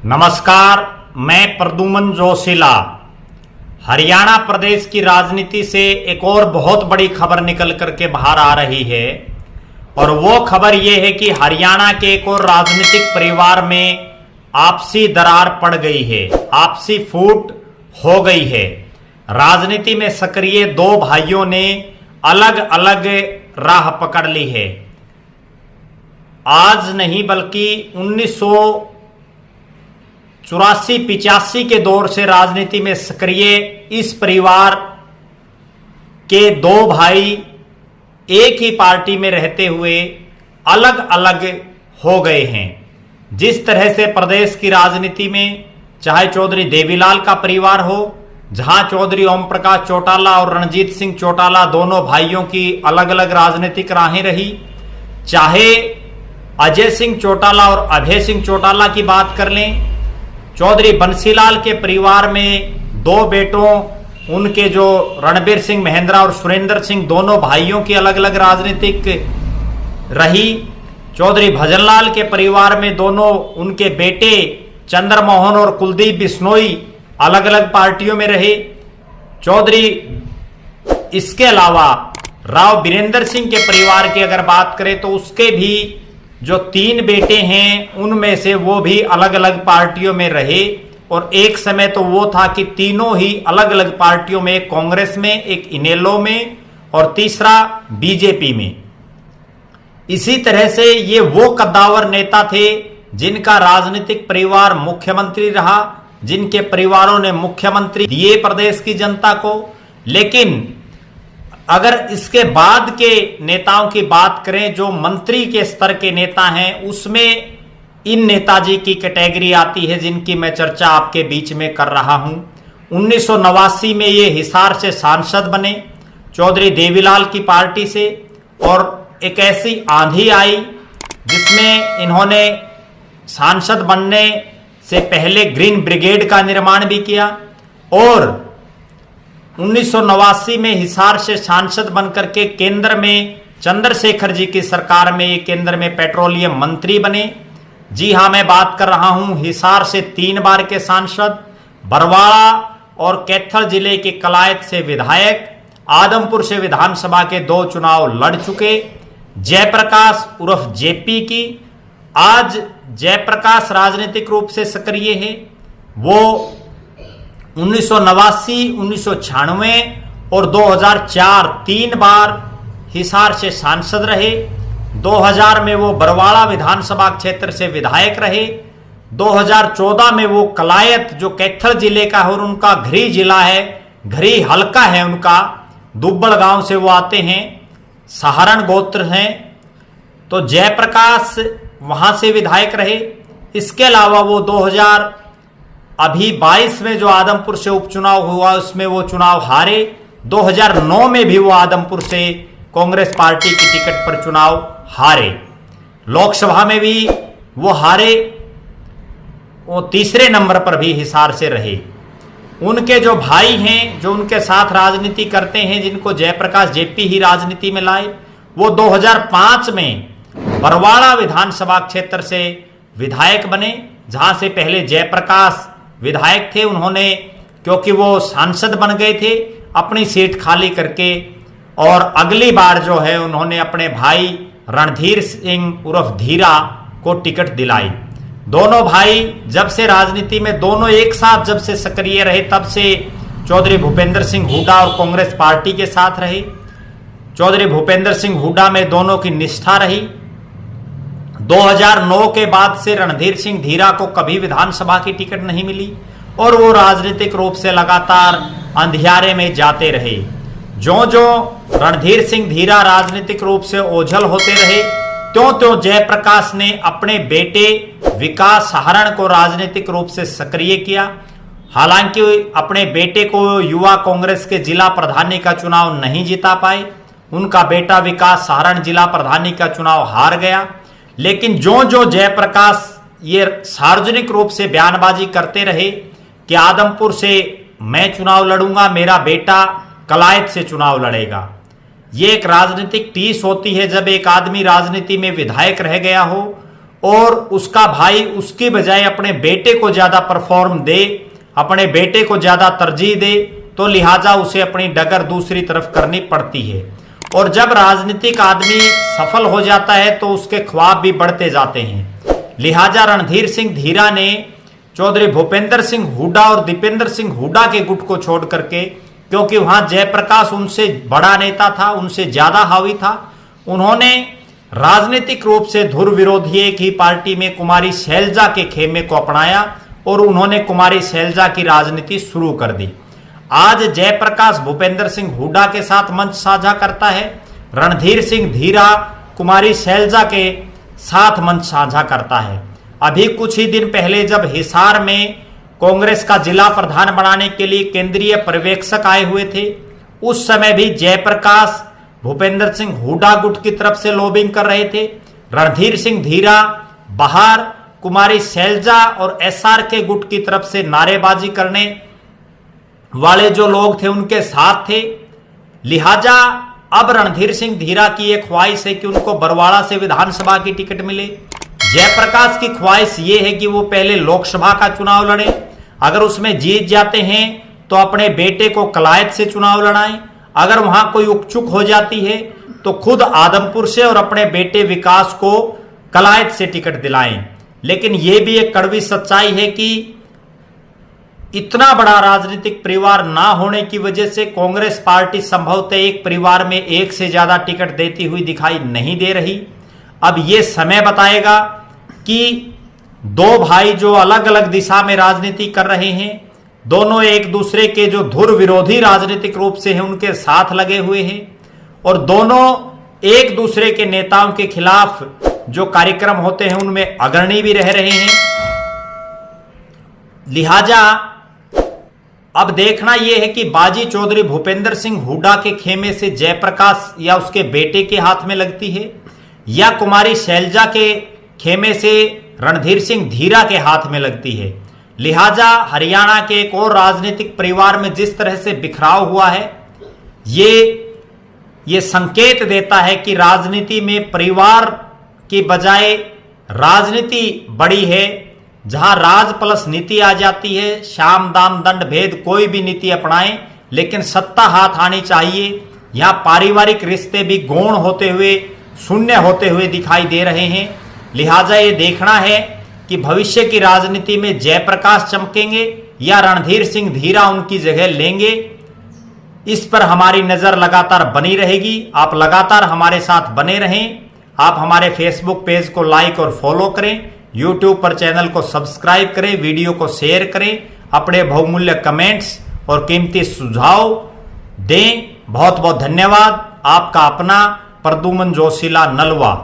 नमस्कार, मैं प्रद्युमन जोशीला। हरियाणा प्रदेश की राजनीति से एक और बहुत बड़ी खबर निकल करके बाहर आ रही है और वो खबर ये है कि हरियाणा के एक और राजनीतिक परिवार में आपसी दरार पड़ गई है, आपसी फूट हो गई है। राजनीति में सक्रिय दो भाइयों ने अलग अलग राह पकड़ ली है। आज नहीं बल्कि 1984-85 के दौर से राजनीति में सक्रिय इस परिवार के दो भाई एक ही पार्टी में रहते हुए अलग अलग हो गए हैं। जिस तरह से प्रदेश की राजनीति में चाहे चौधरी देवीलाल का परिवार हो, जहां चौधरी ओम प्रकाश चौटाला और रणजीत सिंह चौटाला दोनों भाइयों की अलग अलग राजनीतिक राहें रही, चाहे अजय सिंह चौटाला और अभय सिंह चौटाला की बात कर लें, चौधरी बंसीलाल के परिवार में दो बेटों उनके जो रणबीर सिंह महेंद्रा और सुरेंद्र सिंह दोनों भाइयों की अलग अलग राजनीतिक रही, चौधरी भजनलाल के परिवार में दोनों उनके बेटे चंद्रमोहन और कुलदीप बिश्नोई अलग अलग पार्टियों में रहे, चौधरी इसके अलावा राव बीरेंद्र सिंह के परिवार की अगर बात करें तो उसके भी जो तीन बेटे हैं उनमें से वो भी अलग अलग पार्टियों में रहे। और एक समय तो वो था कि तीनों ही अलग अलग पार्टियों में, एक कांग्रेस में, एक इनेलो में और तीसरा बीजेपी में। इसी तरह से ये वो कद्दावर नेता थे जिनका राजनीतिक परिवार मुख्यमंत्री रहा, जिनके परिवारों ने मुख्यमंत्री दिए प्रदेश की जनता को। लेकिन अगर इसके बाद के नेताओं की बात करें जो मंत्री के स्तर के नेता हैं, उसमें इन नेताजी की कैटेगरी आती है जिनकी मैं चर्चा आपके बीच में कर रहा हूं। 1989 में ये हिसार से सांसद बने चौधरी देवीलाल की पार्टी से, और एक ऐसी आंधी आई जिसमें इन्होंने सांसद बनने से पहले ग्रीन ब्रिगेड का निर्माण भी किया और 1989 में हिसार से सांसद बनकर के केंद्र में चंद्रशेखर जी की सरकार में ये केंद्र में पेट्रोलियम मंत्री बने। जी हां, मैं बात कर रहा हूं हिसार से 3 बार के सांसद, बरवाड़ा और कैथल जिले के कलायत से विधायक, आदमपुर से विधानसभा के 2 चुनाव लड़ चुके जयप्रकाश उर्फ जेपी की। आज जयप्रकाश राजनीतिक रूप से सक्रिय है। वो 1989, 1996 और 2004 3 बार हिसार से सांसद रहे। 2000 में वो बरवाड़ा विधानसभा क्षेत्र से विधायक रहे। 2014 में वो कलायत जो कैथल जिले का है और उनका घरी जिला है, घरी हल्का है उनका, दुब्बड़ गांव से वो आते हैं, सहारण गोत्र हैं, तो जयप्रकाश वहां से विधायक रहे। इसके अलावा वो 2022 में जो आदमपुर से उपचुनाव हुआ उसमें वो चुनाव हारे। 2009 में भी वो आदमपुर से कांग्रेस पार्टी की टिकट पर चुनाव हारे। लोकसभा में भी वो हारे, वो तीसरे नंबर पर भी हिसार से रहे। उनके जो भाई हैं जो उनके साथ राजनीति करते हैं, जिनको जयप्रकाश जेपी ही राजनीति में लाए, वो 2005 में बरवाड़ा विधानसभा क्षेत्र से विधायक बने, जहां से पहले जयप्रकाश विधायक थे। उन्होंने, क्योंकि वो सांसद बन गए थे, अपनी सीट खाली करके और अगली बार जो है उन्होंने अपने भाई रणधीर सिंह उर्फ धीरा को टिकट दिलाई। दोनों भाई जब से राजनीति में दोनों एक साथ जब से सक्रिय रहे तब से चौधरी भूपेंद्र सिंह हुड्डा और कांग्रेस पार्टी के साथ रहे। चौधरी भूपेंद्र सिंह हुड्डा में दोनों की निष्ठा रही। 2009 के बाद से रणधीर सिंह धीरा को कभी विधानसभा की टिकट नहीं मिली और वो राजनीतिक रूप से लगातार अंधियारे में जाते रहे। ज्यों ज्यों रणधीर सिंह धीरा राजनीतिक रूप से ओझल होते रहे, त्यों त्यों जयप्रकाश ने अपने बेटे विकास सहारण को राजनीतिक रूप से सक्रिय किया। हालांकि अपने बेटे को युवा कांग्रेस के जिला प्रधानी का चुनाव नहीं जिता पाए, उनका बेटा विकास सहारण जिला प्रधानी का चुनाव हार गया। लेकिन जो जो जयप्रकाश ये सार्वजनिक रूप से बयानबाजी करते रहे कि आदमपुर से मैं चुनाव लड़ूंगा, मेरा बेटा कलायत से चुनाव लड़ेगा। ये एक राजनीतिक टीस होती है जब एक आदमी राजनीति में विधायक रह गया हो और उसका भाई उसकी बजाय अपने बेटे को ज्यादा परफॉर्म दे, अपने बेटे को ज्यादा तरजीह दे, तो लिहाजा उसे अपनी डगर दूसरी तरफ करनी पड़ती है। और जब राजनीतिक आदमी सफल हो जाता है तो उसके ख्वाब भी बढ़ते जाते हैं। लिहाजा रणधीर सिंह धीरा ने चौधरी भूपेंद्र सिंह हुड्डा और दीपेंद्र सिंह हुड्डा के गुट को छोड़ करके, क्योंकि वहां जयप्रकाश उनसे बड़ा नेता था, उनसे ज्यादा हावी था, उन्होंने राजनीतिक रूप से धुर विरोधी एक ही पार्टी में कुमारी शैलजा के खेमे को अपनाया और उन्होंने कुमारी शैलजा की राजनीति शुरू कर दी। आज जयप्रकाश भूपेंद्र सिंह हुड्डा के साथ मंच साझा करता है, रणधीर सिंह धीरा कुमारी शैलजा के साथ मंच साझा करता है। अभी कुछ ही दिन पहले जब हिसार में कांग्रेस का जिला प्रधान बनाने के लिए केंद्रीय पर्यवेक्षक आए हुए थे, उस समय भी जयप्रकाश भूपेंद्र सिंह हुड्डा गुट की तरफ से लॉबिंग कर रहे थे। रणधीर सिंह धीरा बाहर कुमारी शैलजा और एसआर के गुट की तरफ से नारेबाजी करने वाले जो लोग थे उनके साथ थे। लिहाजा अब रणधीर सिंह धीरा की एक ख्वाहिश है कि उनको बरवाड़ा से विधानसभा की टिकट मिले। जयप्रकाश की ख्वाहिश ये है कि वो पहले लोकसभा का चुनाव लड़े, अगर उसमें जीत जाते हैं तो अपने बेटे को कलायत से चुनाव लड़ाएं, अगर वहां कोई उकचुक हो जाती है तो खुद आदमपुर से और अपने बेटे विकास को कलायत से टिकट दिलाएं। लेकिन यह भी एक कड़वी सच्चाई है कि इतना बड़ा राजनीतिक परिवार ना होने की वजह से कांग्रेस पार्टी संभवतः एक परिवार में एक से ज्यादा टिकट देती हुई दिखाई नहीं दे रही। अब यह समय बताएगा कि दो भाई जो अलग अलग दिशा में राजनीति कर रहे हैं, दोनों एक दूसरे के जो धुर विरोधी राजनीतिक रूप से हैं उनके साथ लगे हुए हैं और दोनों एक दूसरे के नेताओं के खिलाफ जो कार्यक्रम होते हैं उनमें अग्रणी भी रह रहे हैं। लिहाजा अब देखना यह है कि बाजी चौधरी भूपेंद्र सिंह हुड्डा के खेमे से जयप्रकाश या उसके बेटे के हाथ में लगती है या कुमारी शैलजा के खेमे से रणधीर सिंह धीरा के हाथ में लगती है। लिहाजा हरियाणा के एक और राजनीतिक परिवार में जिस तरह से बिखराव हुआ है, ये संकेत देता है कि राजनीति में परिवार की बजाय राजनीति बड़ी है। जहां राज प्लस नीति आ जाती है, शाम दाम दंड भेद कोई भी नीति अपनाएं, लेकिन सत्ता हाथ आनी चाहिए। यहां पारिवारिक रिश्ते भी गौण होते हुए, शून्य होते हुए दिखाई दे रहे हैं। लिहाजा ये देखना है कि भविष्य की राजनीति में जयप्रकाश चमकेंगे या रणधीर सिंह धीरा उनकी जगह लेंगे। इस पर हमारी नजर लगातार बनी रहेगी। आप लगातार हमारे साथ बने रहें। आप हमारे फेसबुक पेज को लाइक और फॉलो करें, यूट्यूब पर चैनल को सब्सक्राइब करें, वीडियो को शेयर करें, अपने बहुमूल्य कमेंट्स और कीमती सुझाव दें। बहुत बहुत धन्यवाद। आपका अपना प्रद्युमन जोशीला नलवा।